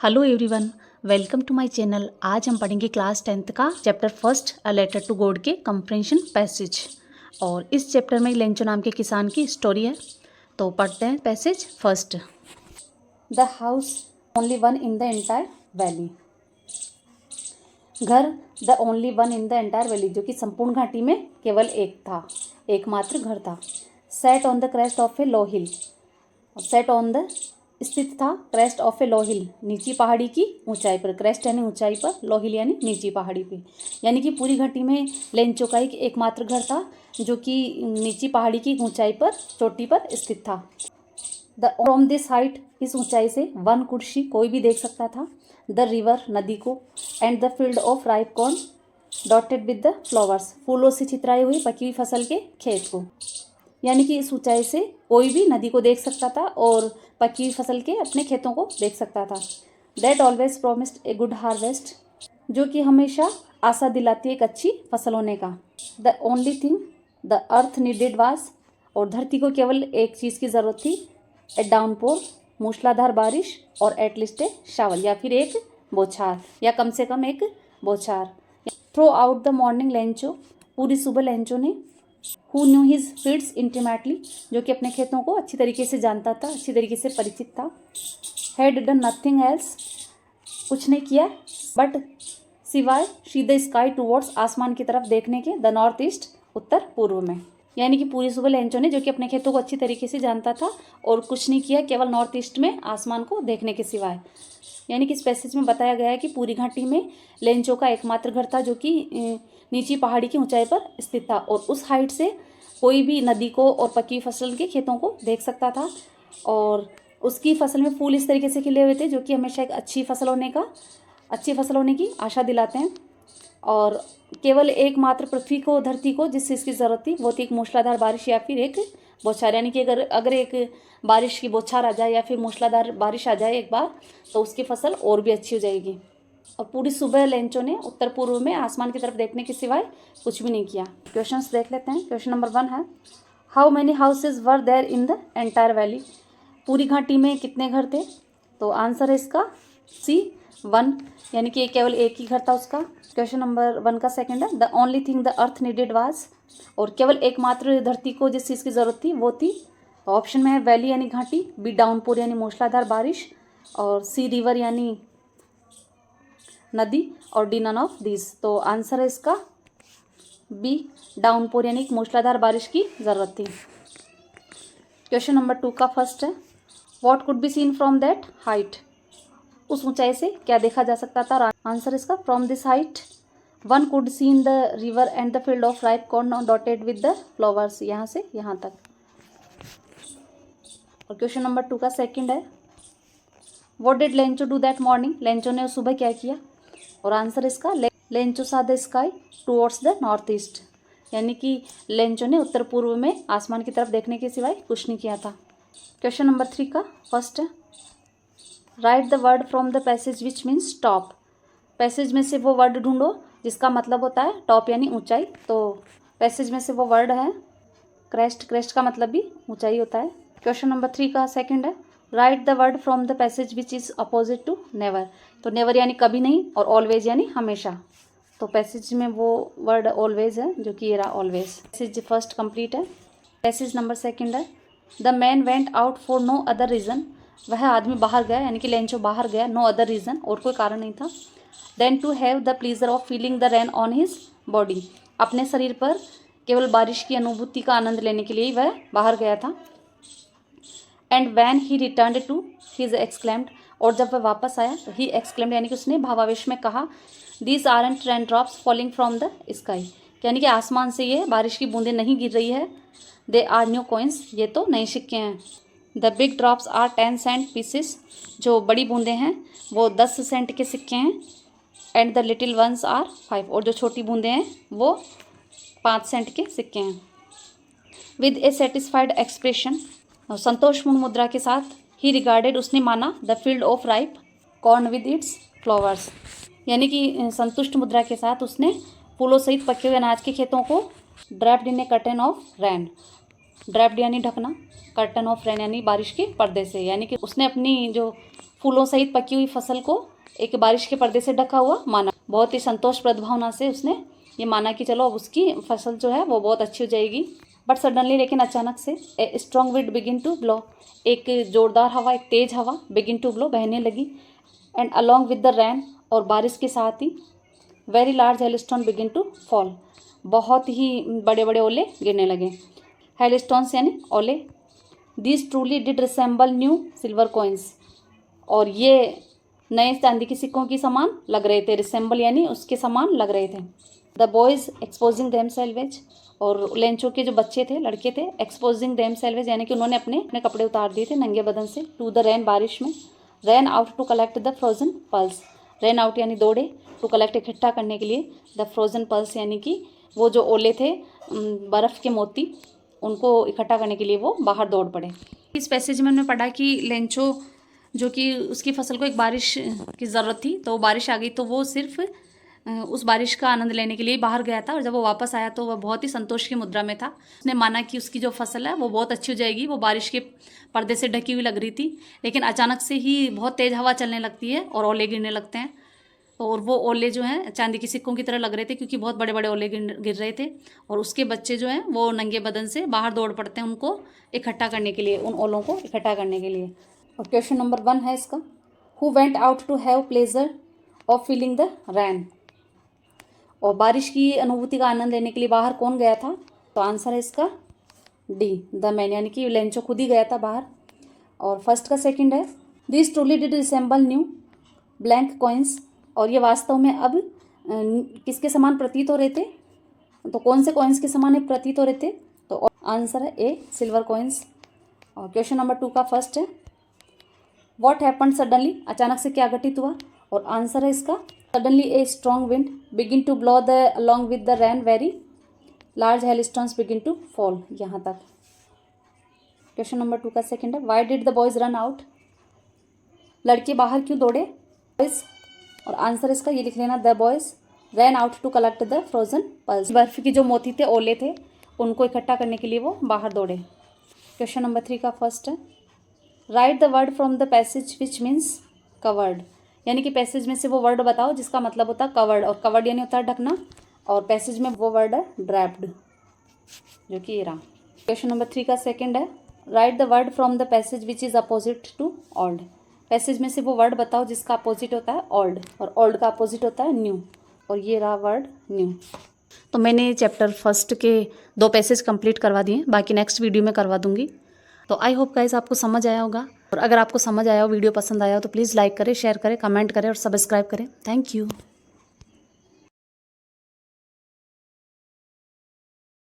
Hello everyone, welcome to my channel. आज हम पढ़ेंगे क्लास 10th का chapter first a letter to God के कंप्रेंशन पैसेज। और इस चैप्टर में लेंचो नाम के किसान की स्टोरी है। तो पढ़ते हैं passage first. The house only one in the entire valley. घर the only one in the entire valley, जो कि संपूर्ण घाटी में केवल एक था, एकमात्र घर था। Set on the crest of A low hill. Set on the स्थित था क्रेस्ट ऑफ ए लो हिल, नीची पहाड़ी की ऊंचाई पर। क्रेस्ट यानी ऊंचाई पर, लो हिल यानी नीची पहाड़ी पे। यानी कि पूरी घाटी में लेंचो का एक एकमात्र घर था जो कि नीची पहाड़ी की ऊंचाई पर, चोटी पर स्थित था। द फ्रॉम दिस हाइट, इस ऊंचाई से वन कुड सी, कोई भी देख सकता था, द रिवर, नदी को, and the field of ripe corn dotted with the flowers, फूलों से चित्राई हुई पकी हुई फसल के खेत को। यानी कि इस ऊंचाई से कोई भी नदी को देख सकता था और पकी हुई फसल के अपने खेतों को देख सकता था। That always promised a good harvest, जो कि हमेशा आशा दिलाती है एक अच्छी फसल होने का। The only thing the earth needed was, और धरती को केवल एक चीज़ की ज़रूरत थी, ए डाउनपोर, मूसलाधार बारिश, और एटलीस्ट ए शावल, या फिर एक बौछार, या कम से कम एक बौछार। Through out the morning Lencho, पूरी सुबह लेंचो ने, who knew his fields intimately, जो कि अपने खेतों को अच्छी तरीके से जानता था, अच्छी तरीके से परिचित था। हैड डन नथिंग एल्स, कुछ नहीं किया, बट सिवाय सी द स्काई टूवर्ड्स, आसमान की तरफ देखने के, द नॉर्थ ईस्ट, उत्तर पूर्व में। यानी कि पूरी सुबह लेंचो ने, जो कि अपने खेतों को अच्छी तरीके से जानता था, और कुछ नहीं किया केवल नॉर्थ ईस्ट में आसमान को देखने के सिवाय। यानी कि इस पैसेज में बताया गया है कि पूरी घाटी में लेंचो का एकमात्र घर था जो कि नीची पहाड़ी की ऊंचाई पर स्थित था, और उस हाइट से कोई भी नदी को और पकी फसल के खेतों को देख सकता था। और उसकी फसल में फूल इस तरीके से खिले हुए थे जो कि हमेशा एक अच्छी फसल होने की आशा दिलाते हैं। और केवल एकमात्र पृथ्वी को, धरती को जिस चीज़ की ज़रूरत थी वो थी एक मूसलाधार बारिश या फिर एक बौछार। यानी कि अगर एक बारिश की बौछार आ जाए या फिर मूसलाधार बारिश आ जाए एक बार, तो उसकी फसल और भी अच्छी हो जाएगी। और पूरी सुबह लेंचो ने उत्तर पूर्व में आसमान की तरफ देखने के सिवाय कुछ भी नहीं किया। क्वेश्चंस देख लेते हैं। क्वेश्चन नंबर 1 है, how many houses were there in the entire valley. पूरी घाटी में कितने घर थे? तो आंसर है इसका सी, 1, यानी कि केवल एक ही घर था उसका। क्वेश्चन नंबर 1 का सेकंड है, the only thing the earth needed was, और केवल एकमात्र धरती को जिस चीज़ की ज़रूरत थी वो थी। ऑप्शन में है वैली यानी घाटी, बी डाउनपोर यानी मूसलाधार बारिश, और सी रिवर यानी नदी, और डी नन ऑफ दिस। तो आंसर है इसका बी, डाउनपोर यानी मूसलाधार बारिश की ज़रूरत थी। क्वेश्चन नंबर 2 का फर्स्ट है, what could be seen from that height. उस ऊंचाई से क्या देखा जा सकता था? आंसर इसका from this height one could seen the river and the field of ripe corn dotted with the flowers, यहाँ से यहाँ तक। और क्वेश्चन नंबर 2 का सेकंड है, what did Lencho do that morning. Lencho ने उस सुबह क्या किया? और आंसर इसका लेंचो सा the sky towards the north east, यानी कि लेंचो ने उत्तर पूर्व में आसमान की तरफ देखने के सिवाय कुछ नहीं किया था। क्वेश्चन नंबर 3 का फर्स्ट है, write the word from the passage which means top. Passage में से वो वर्ड ढूंढो जिसका मतलब होता है टॉप यानी ऊंचाई। तो पैसेज में से वो वर्ड है क्रेस्ट, क्रेस्ट का मतलब भी ऊंचाई होता है। क्वेश्चन नंबर 3 का सेकंड है, write the word from the passage which is opposite to never. तो नेवर यानी कभी नहीं, और ऑलवेज यानी हमेशा। तो पैसेज में वो वर्ड ऑलवेज है, जो कि ये रहा ऑलवेज। पैसेज फर्स्ट कंप्लीट है। पैसेज नंबर सेकंड है, the man went out for no other reason. वह आदमी बाहर गया, यानी कि लेंचो बाहर गया, नो अदर रीज़न, और कोई कारण नहीं था। Then to have the pleasure of feeling the rain on his body, अपने शरीर पर केवल बारिश की अनुभूति का आनंद लेने के लिए वह बाहर गया था। And when he returned to his exclaimed, और जब वह वापस आया तो ही एक्सक्लेम्ड, यानी कि उसने भावावेश में कहा, these aren't rain drops falling from the sky, यानी कि आसमान से ये बारिश की बूंदें नहीं गिर रही है। दे आर न्यू कॉइन्स, ये तो नए सिक्के हैं। The big drops are 10 cent pieces, जो बड़ी बूंदें हैं वो 10 सेंट के सिक्के हैं। And the little ones are 5, और जो छोटी बूंदें हैं वो 5 सेंट के सिक्के हैं। विद ए सेटिस्फाइड एक्सप्रेशन, संतोषपूर्ण मुद्रा के साथ, ही रिगार्डेड, उसने माना, the field of ripe corn with its flowers, यानी कि संतुष्ट मुद्रा के साथ उसने फूलों सहित पके हुए अनाज के खेतों को draped in A curtain of rain, draped यानी ढकना, कर्टन ऑफ रेन यानी बारिश के पर्दे से, यानी कि उसने अपनी जो फूलों सहित पकी हुई फसल को एक बारिश के पर्दे से ढका हुआ माना। बहुत ही संतोषप्रद भावना से उसने ये माना कि चलो अब उसकी फसल जो है वो बहुत अच्छी हो जाएगी। बट सडनली, लेकिन अचानक से, a strong wind begin to blow, एक जोरदार हवा, एक तेज हवा, बिगिन टू ब्लो बहने लगी। And along with the rain, और बारिश के साथ ही, very large hailstone begin to fall, बहुत ही बड़े बड़े ओले गिरने लगे। हेलस्टोन्स यानी ओले। These truly did resemble new silver coins, और ये नए चांदी के सिक्कों की समान लग रहे थे। रिसेंबल यानी उसके समान लग रहे थे। The boys exposing them salvage, और लेंचो के जो बच्चे थे, लड़के थे, एक्सपोजिंग देम सेल्वेज यानी कि उन्होंने अपने अपने कपड़े उतार दिए थे नंगे बदन से। टू द रैन, बारिश में। Ran out to collect the frozen pearls, ran out यानी दौड़े, टू कलेक्ट इकट्ठा करने के लिए, द फ्रोजन पल्स यानी कि वो जो ओले थे, बर्फ़ के मोती, उनको इकट्ठा करने के लिए वो बाहर दौड़ पड़े। इस पैसेज में हमने पढ़ा कि लेंचो जो कि उसकी फसल को एक बारिश की ज़रूरत थी, तो बारिश आ गई तो वो सिर्फ उस बारिश का आनंद लेने के लिए बाहर गया था, और जब वो वापस आया तो वह बहुत ही संतोष की मुद्रा में था। उसने माना कि उसकी जो फसल है वो बहुत अच्छी हो जाएगी। वो बारिश के पर्दे से ढकी हुई लग रही थी, लेकिन अचानक से ही बहुत तेज़ हवा चलने लगती है और ओले गिरने लगते हैं। और वो ओले जो हैं चांदी के सिक्कों की तरह लग रहे थे, क्योंकि बहुत बड़े बड़े ओले गिर रहे थे। और उसके बच्चे जो हैं वो नंगे बदन से बाहर दौड़ पड़ते हैं उनको इकट्ठा करने के लिए, उन ओलों को इकट्ठा करने के लिए। और क्वेश्चन नंबर 1 है इसका, who went out to have pleasure of feeling the rain, और बारिश की अनुभूति का आनंद लेने के लिए बाहर कौन गया था? तो आंसर है इसका डी, द मैन, यानी कि लेंचो खुद ही गया था बाहर। और फर्स्ट का सेकंड है, this truly did resemble new blank coins, और ये वास्तव में अब किसके समान प्रतीत हो रहे थे? तो कौन से कॉइन्स के समान प्रतीत हो रहे थे? तो आंसर है ए, सिल्वर कॉइन्स। और क्वेश्चन नंबर 2 का फर्स्ट है, व्हाट हैपन्ड सडनली, अचानक से क्या घटित हुआ? और आंसर है इसका suddenly a strong wind begin to blow the along with the rain, very large hailstones begin to fall, यहाँ तक। क्वेश्चन नंबर 2 का सेकंड है, why did the boys run out, लड़के बाहर क्यों दौड़े? बॉयज, और आंसर इसका ये लिख लेना, the boys ran out to collect the frozen pearls, बर्फ की जो मोती थे, ओले थे, उनको इकट्ठा करने के लिए वो बाहर दौड़े। क्वेश्चन नंबर 3 का फर्स्ट है, write the word from the passage which means covered, यानी कि पैसेज में से वो वर्ड बताओ जिसका मतलब होता है कवर्ड, और कवर्ड यानी होता है ढकना, और पैसेज में वो वर्ड है ड्रैप्ड, जो कि ये रहा। क्वेश्चन नंबर 3 का सेकंड है, write the word from the passage which is opposite to old, पैसेज में से वो वर्ड बताओ जिसका अपोजिट होता है ओल्ड, और ओल्ड का अपोजिट होता है न्यू, और ये रहा वर्ड न्यू। तो मैंने चैप्टर फर्स्ट के 2 पैसेज कंप्लीट करवा दिए, बाकी नेक्स्ट वीडियो में करवा दूंगी। तो आई होप गाइस आपको समझ आया होगा, और अगर आपको समझ आया हो, वीडियो पसंद आया हो, तो प्लीज़ लाइक करें, शेयर करें, कमेंट करें और सब्सक्राइब करें। Thank you.